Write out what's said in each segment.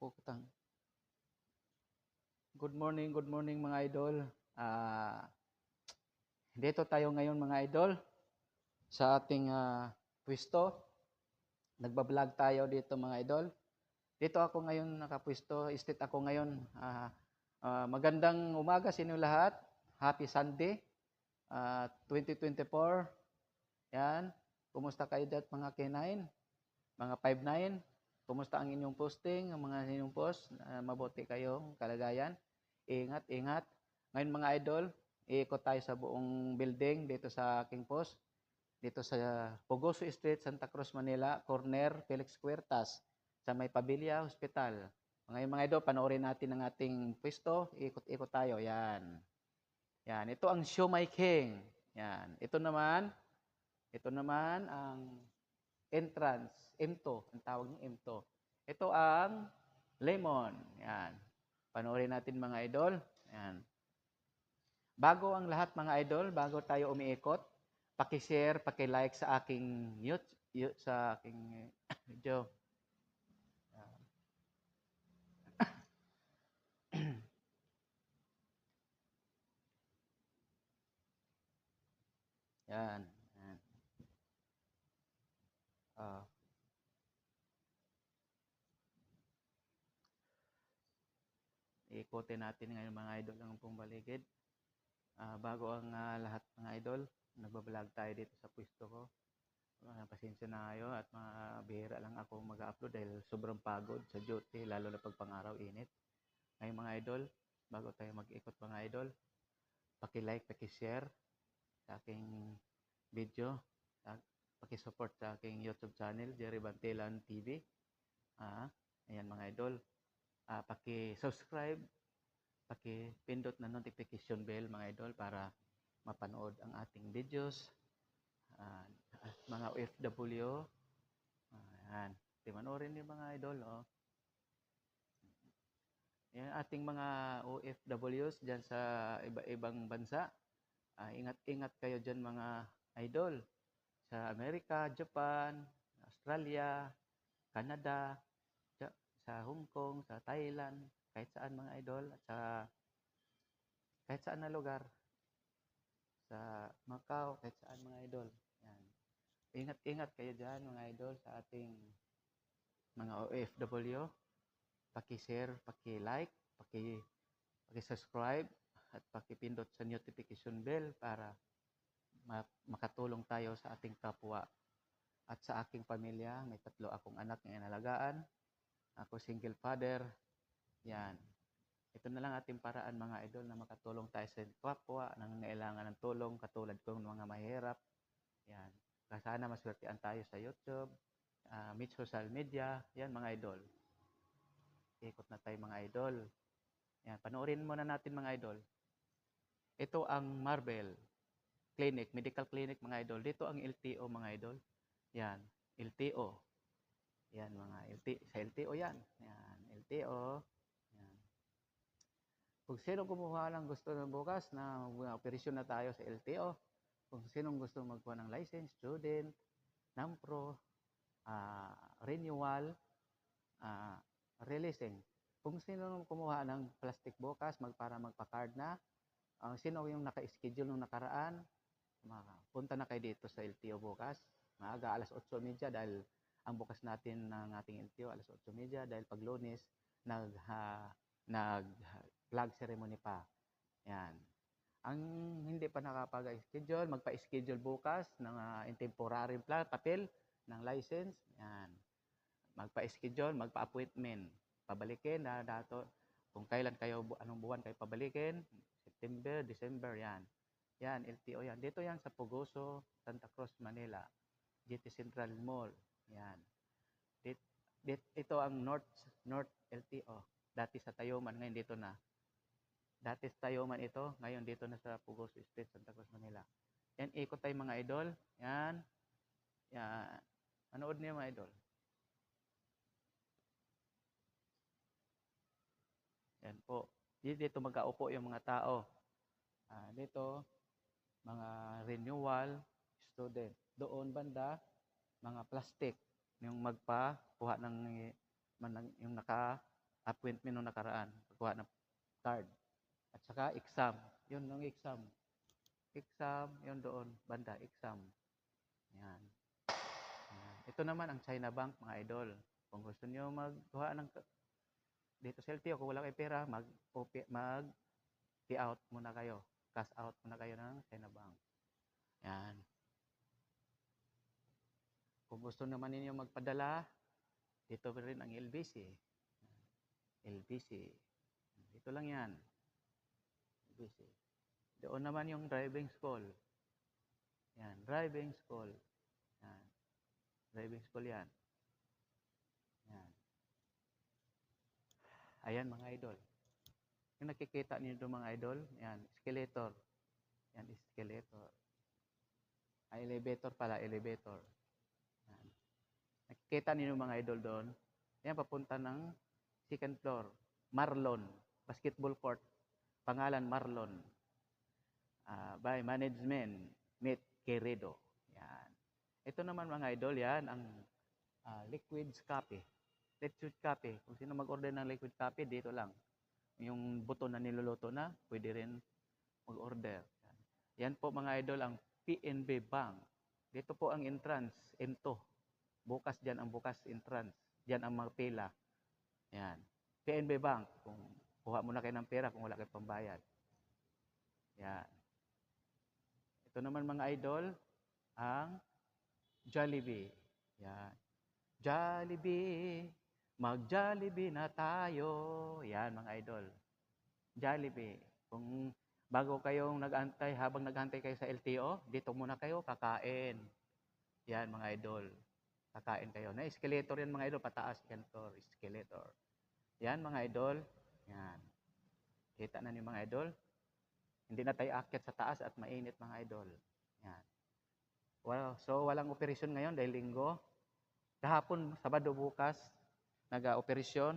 Pukutang. Good morning mga idol. Dito tayo ngayon mga idol sa ating pwesto. Nagbablog tayo dito mga idol. Dito ako ngayon nakapwesto, state ako ngayon. Magandang umaga sa inyo lahat. Happy Sunday 2024. Yan. Kumusta kayo dyan mga K9? Mga 5-9? Kumusta ang inyong posting, ang mga inyong post? Mabuti kayong kalagayan. Ingat, ingat. Ngayon mga idol, iikot tayo sa buong building dito sa aking post. Dito sa Pogoso Street, Santa Cruz, Manila, corner Felix Huertas, sa may Pabilia Hospital. Ngayon mga idol, panoorin natin ang ating pwesto. Ikot-ikot tayo. Yan. Yan. Ito ang Siomai King. Yan. Ito naman ang entrance, M2, ang tawag ng M2. Ito ang lemon. Yan. Panoorin natin mga idol. Yan. Bago ang lahat mga idol, bago tayo umiikot, paki-share, paki-like sa aking YouTube, sa aking video. Yan. Yan. Ikotin natin ngayon mga idol ang pumbaligid. Bago ang lahat mga idol, nagbablog tayo dito sa pwesto ko. Pasensya na kayo at mga bihira lang ako mag-upload dahil sobrang pagod sa duty, lalo na pag pang-araw init. Ngayon mga idol, bago tayo mag-ikot mga idol, paki-like, paki-share sa aking video, paki-support sa aking YouTube channel, Jerry Bantelan TV. Ayan mga idol, paki-subscribe, paki-pindot na notification bell mga idol para mapanood ang ating videos. Mga OFW, ayan, timanoorin yung mga idol. Yan ating mga OFWs dyan sa iba-ibang bansa. Ingat-ingat kayo dyan mga idol. Sa Amerika, Japan, Australia, Canada, sa Hong Kong, sa Thailand, kahit saan mga idol, at sa kahit saan na lugar. Sa Macau, kahit saan mga idol. Yan. Ingat-ingat kayo dyan mga idol sa ating mga OFW. Paki-share, paki-like, paki-subscribe at paki-pindot sa notification bell para makatulong tayo sa ating kapwa at sa aking pamilya. May 3 akong anak na inalagaan. Ako single father. Yan. Ito na lang ating paraan mga idol na makatulong tayo sa kapwa na nangangailangan ng tulong katulad kong mga mahirap. Yan. Sana maswertean tayo sa YouTube, social media. Yan mga idol. Ikot na tayo mga idol. Yan, panoorin muna natin mga idol. Ito ang Marvel Clinic, Medical Clinic mga idol. Dito ang LTO mga idol. Yan, LTO. Yan mga sa LTO yan. Yan, LTO. Yan. Kung sino kumuha lang gusto ng bukas na operasyon na tayo sa LTO. Kung sinong gusto magkuha ng license, student, NAMPRO, renewal, releasing. Kung sino kumuha ng plastic bukas para magpa-card na, sino yung naka-schedule nung nakaraan, punta na kayo dito sa LTO bukas. Maaga, alas 8:30 dahil ang bukas natin ng ating LTO, alas 8:30 dahil pag Lunes, nag-flag ceremony pa. Yan. Ang hindi pa nakapag-schedule, magpa-schedule bukas ng temporary papel ng license. Yan. Magpa-schedule, magpa-appointment. Pabalikin na dato kung kailan kayo, anong buwan kayo pabalikin. September, December, yan. Yan, LTO yan. Dito yan sa Pogoso, Santa Cruz, Manila. GT Central Mall. Yan. Ito ang North LTO. Dati sa Tayuman, ngayon dito na. Dati sa Tayuman ito, ngayon dito na sa Pogoso Street, Santa Cruz, Manila. Yan, ikot tayo mga idol. Yan. Yan. Manood niyo mga idol. Yan po. Dito magkaupo yung mga tao. Dito, mga renewal student. Doon banda, mga plastic. Yung magpakuha ng yung appointment nung nakaraan, pagkuha ng card. At saka exam. Yun yung exam. Exam, yun doon, banda, exam. Yan. Yan. Ito naman ang China Bank, mga idol. Kung gusto niyo magkuha ng dito sa LTO, kung wala kayo pera, pay out muna kayo. Cash out muna kayo ng China Bank. Yan. Kung gusto naman ninyo magpadala, dito rin ang LBC. LBC. Dito lang yan. LBC. Doon naman yung driving school. Yan, driving school. Yan. Driving school yan. Yan. Ayan mga idol. Yung nakikita niyo doon mga idol, yan, escalator. Yan, escalator. Elevator pala, elevator. Yan. Nakikita niyo mga idol doon, yan, papunta ng second floor. Marlon, basketball court. Pangalan Marlon. By management, Nate Queredo. Yan. Ito naman mga idol, yan, ang liquid coffee. Liquid coffee. Kung sino mag-order ng liquid coffee, dito lang. Yung buto na niluluto na, pwede rin mag-order. Yan po mga idol, ang PNB Bank. Dito po ang entrance, M2. Bukas dyan ang bukas entrance. Dyan ang mga pila. Yan. PNB Bank. Kung kuha muna kayo ng pera kung wala kayo pambayad. Yan. Ito naman mga idol, ang Jollibee. Yan. Jollibee. Mag-Jollibee na tayo. Yan mga idol. Jollibee. Kung bago kayong nag-antay, habang nag-antay kayo sa LTO, dito muna kayo kakain. Yan mga idol. Kakain kayo. Na escalator yan mga idol, pataas kantor, escalator. Yan mga idol. Yan. Kita na niyo mga idol. Hindi na tayo akyat sa taas at mainit mga idol. Yan. Well, so walang operasyon ngayon dahil linggo. Kahapon, Sabado bukas, nag-operasyon.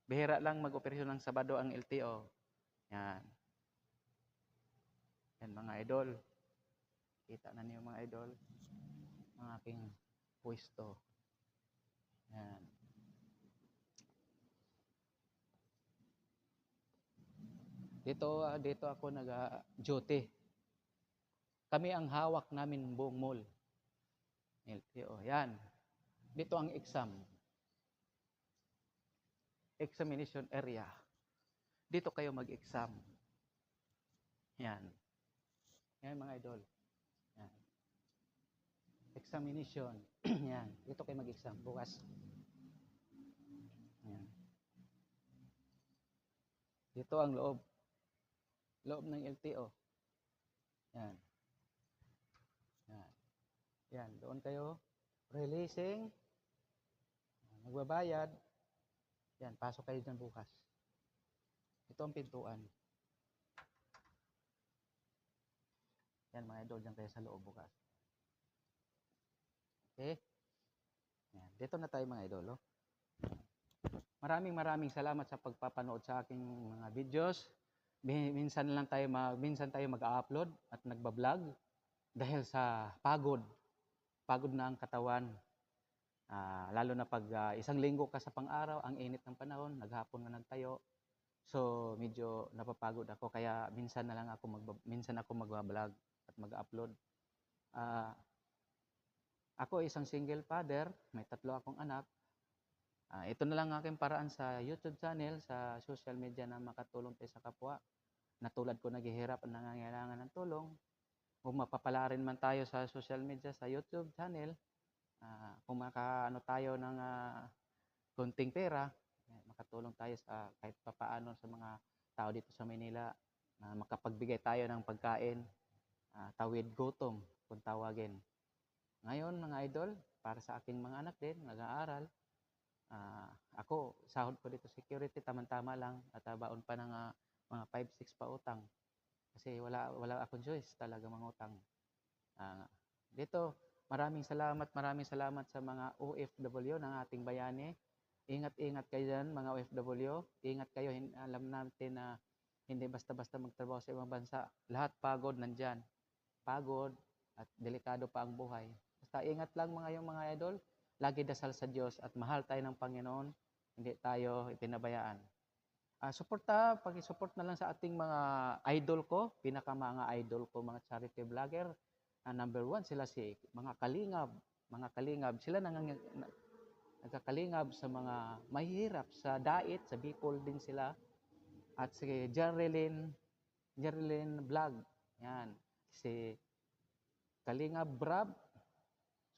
Bihira lang mag-operasyon ng Sabado ang LTO. Yan. Yan mga idol. Kita na niyo mga idol. Ang aking pwesto. Yan. Dito ako nag-duty. Kami ang hawak namin buong mall. LTO. Yan. Dito ang exam. Examination area. Dito kayo mag-exam. Yan. Yan mga idol. Yan. Examination. Yan. Dito kayo mag-exam. Bukas. Yan. Dito ang loob. Loob ng LTO. Yan. Yan. Yan. Doon kayo. Releasing. Nagbabayad. Yan. Pasok kayo dyan bukas. Ito ang pintuan. Yan mga idol. Dyan kayo sa loob bukas. Okay? Yan. Dito na tayo mga idol. Oh. Maraming salamat sa pagpapanood sa aking mga videos. Minsan tayo mag-upload at nagba-vlog dahil sa pagod na ang katawan. Lalo na pag isang linggo ka sa pang-araw, ang init ng panahon, naghapon nga nagtayo. So medyo napapagod ako kaya minsan ako magba-vlog at mag-upload. Ako isang single father, may 3 akong anak. Ito na lang aking paraan sa YouTube channel, sa social media na makatulong tayo sa kapwa. Na tulad ko naghihirap at nangangailangan ng tulong. Kung mapapala rin man tayo sa social media, sa YouTube channel, kung makaano tayo ng konting pera, makatulong tayo sa kahit papaano sa mga tao dito sa Manila, makapagbigay tayo ng pagkain, tawid gutom kung tawagin. Ngayon mga idol, para sa aking mga anak din, nag-aaral, ako, sahod ko dito security, tamang-tama lang, at baon pa ng mga 5-6 pa utang. Kasi wala akong choice talaga mangutang. Dito, maraming salamat sa mga OFW ng ating bayani. Ingat kayo dyan mga OFW. Ingat kayo, alam natin na hindi basta-basta magtrabaho sa ibang bansa. Lahat pagod nandyan. Pagod at delikado pa ang buhay. Basta ingat lang mga idol. Lagi dasal sa Diyos at mahal tayo ng Panginoon. hindi tayo ipinabayaan. Paki-support na lang sa ating mga idol ko, mga idol ko, mga charity vlogger. Number 1, sila si mga kalingab. Sila nagkakalingab sa mga mahihirap sa Dait, sa Bicol din sila. At si Jerilyn Vlog. Yan. Si Kalingab Brab,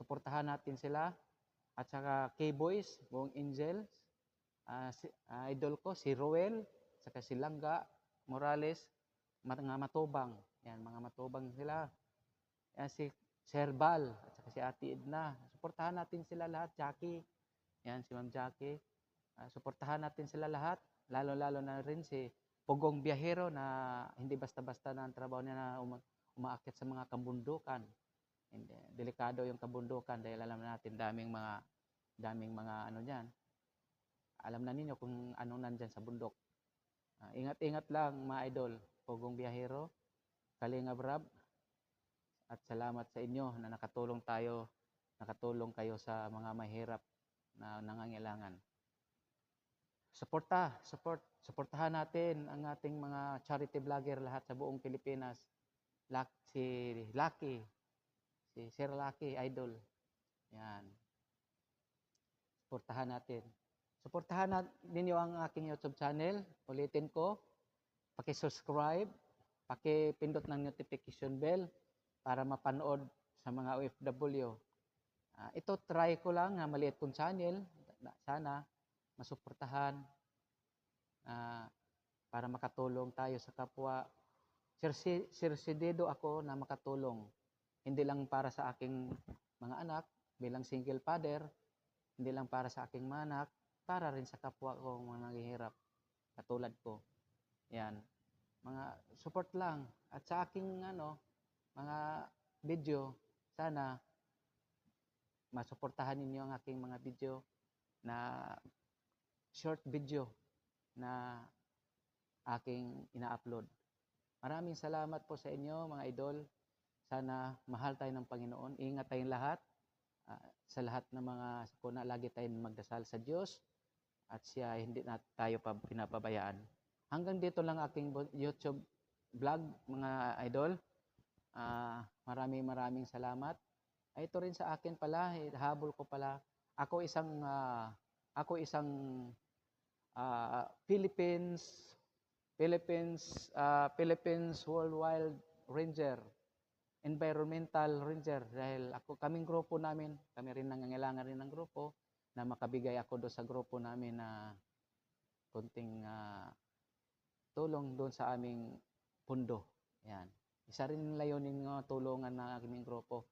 suportahan natin sila. At saka K-Boys, Buong Angels. Idol ko, si Roel, saka si Langga Morales, mga matubang. Yan, mga matubang sila. Yan, si Serbal, at saka si Ate Edna. Suportahan natin sila lahat. Jackie. Yan, si Ma'am Jackie. Suportahan natin sila lahat. Lalo-lalo na rin si Pugong Biyahero na hindi basta-basta na ang trabaho niya na umaakyat sa mga kabundukan. Hindi, delikado yung kabundukan dahil alam natin daming mga ano diyan. Alam na ninyo kung ano nandyan sa bundok. Ingat-ingat lang mga idol. Pugong Biyahero, Kalingab Rab, at salamat sa inyo na nakatulong kayo sa mga mahirap na nangangailangan. Suportahan natin ang ating mga charity vlogger lahat sa buong Pilipinas. Si Lucky, si Sir Lucky, idol. Yan. Suportahan ninyo ang aking YouTube channel. Ulitin ko, paki-subscribe, paki-pindot ng notification bell para mapanood sa mga OFW. Ito try ko lang na maliit kong channel. Sana masuportahan para makatulong tayo sa kapwa. Sirsidedo ako na makatulong. Hindi lang para sa aking mga anak, bilang single father, hindi lang para sa aking mga anak, para rin sa kapwa ko mga naghihirap, katulad ko. Yan. Mga support lang. At sa aking mga video, sana masuportahan ninyo ang aking mga video na short video na aking ina-upload. Maraming salamat po sa inyo mga idol. Sana mahal tayo ng Panginoon. Ingat tayong lahat. Sa lahat ng mga sakuna, lagi tayong magdasal sa Diyos at siya hindi na tayo pinapabayaan. Hanggang dito lang aking YouTube vlog mga idol. Maraming salamat. Ito rin sa akin pala, habol ko pala. Ako isang Philippines Worldwide Ranger, Environmental Ranger, dahil kaming grupo namin, kami rin nangangailangan rin ng grupo na makabigay ako doon sa grupo namin na kunting tulong doon sa aming pundo. Yan. Isa rin layunin ng tulungan ng aming grupo.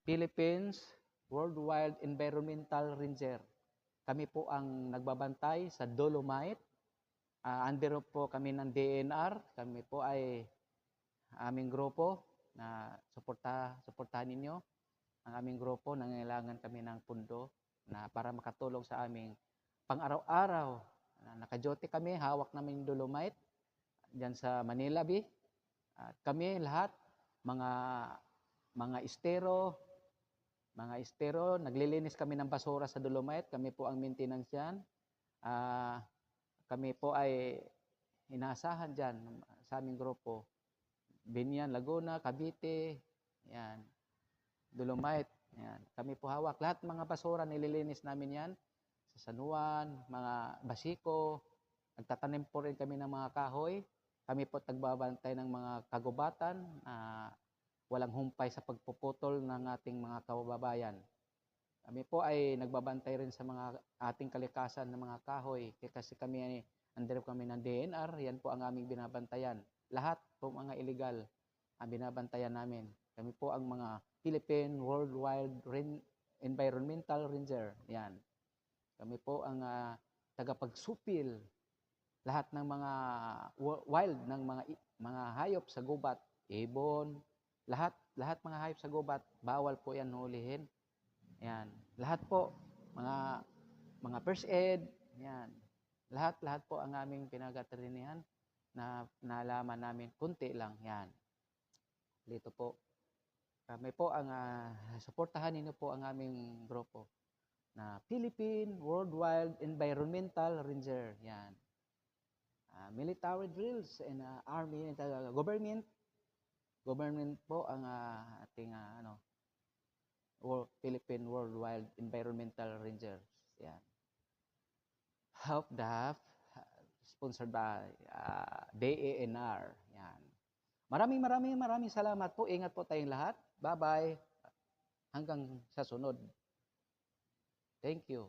Philippines Worldwide Environmental Ranger. Kami po ang nagbabantay sa Dolomite. Under po kami ng DNR. Kami po ay aming grupo na suportahan ninyo ang aming grupo. Nangailangan kami ng pundo na para makatulong sa aming pang-araw-araw. Naka-duty kami, hawak namin yung Dolomite dyan sa Manila Bay. Kami lahat, mga estero, naglilinis kami ng basura sa Dolomite. Kami po ang maintenance yan. Kami po ay inaasahan dyan sa aming grupo. Binyan, Laguna, Cavite, yan. Dolomite, yan. Kami po hawak. Lahat mga basura nililinis namin yan. Sa San Juan, mga basiko. Nagtatanim po rin kami ng mga kahoy. Kami po nagbabantay ng mga kagubatan. Walang humpay sa pagpuputol ng ating mga kababayan. Kami po ay nagbabantay rin sa mga ating kalikasan ng mga kahoy. Kasi under kami ng DNR, yan po ang aming binabantayan. Lahat po mga illegal ang binabantayan namin. Kami po ang mga Philippine Worldwide Environmental Ranger. Yan. Kami po ang tagapagsupil lahat ng mga wild ng mga hayop sa gubat, ibon, lahat mga hayop sa gubat, bawal po yan hulihin. Yan. Lahat po mga first aid, yan. Lahat po ang aming pinagatrinihan na nalaman namin, kunti lang yan. Dito po. Kami po ang suportahan ninyo po ang aming grupo. na Philippine Worldwide Environmental Ranger. Yan. Military drills and army and government po ang ating Philippine Worldwide Environmental Rangers. Yan. Help DAF, sponsored by DENR. Yan. Maraming salamat po. Ingat po tayong lahat. Bye-bye. Hanggang sa sunod. Thank you.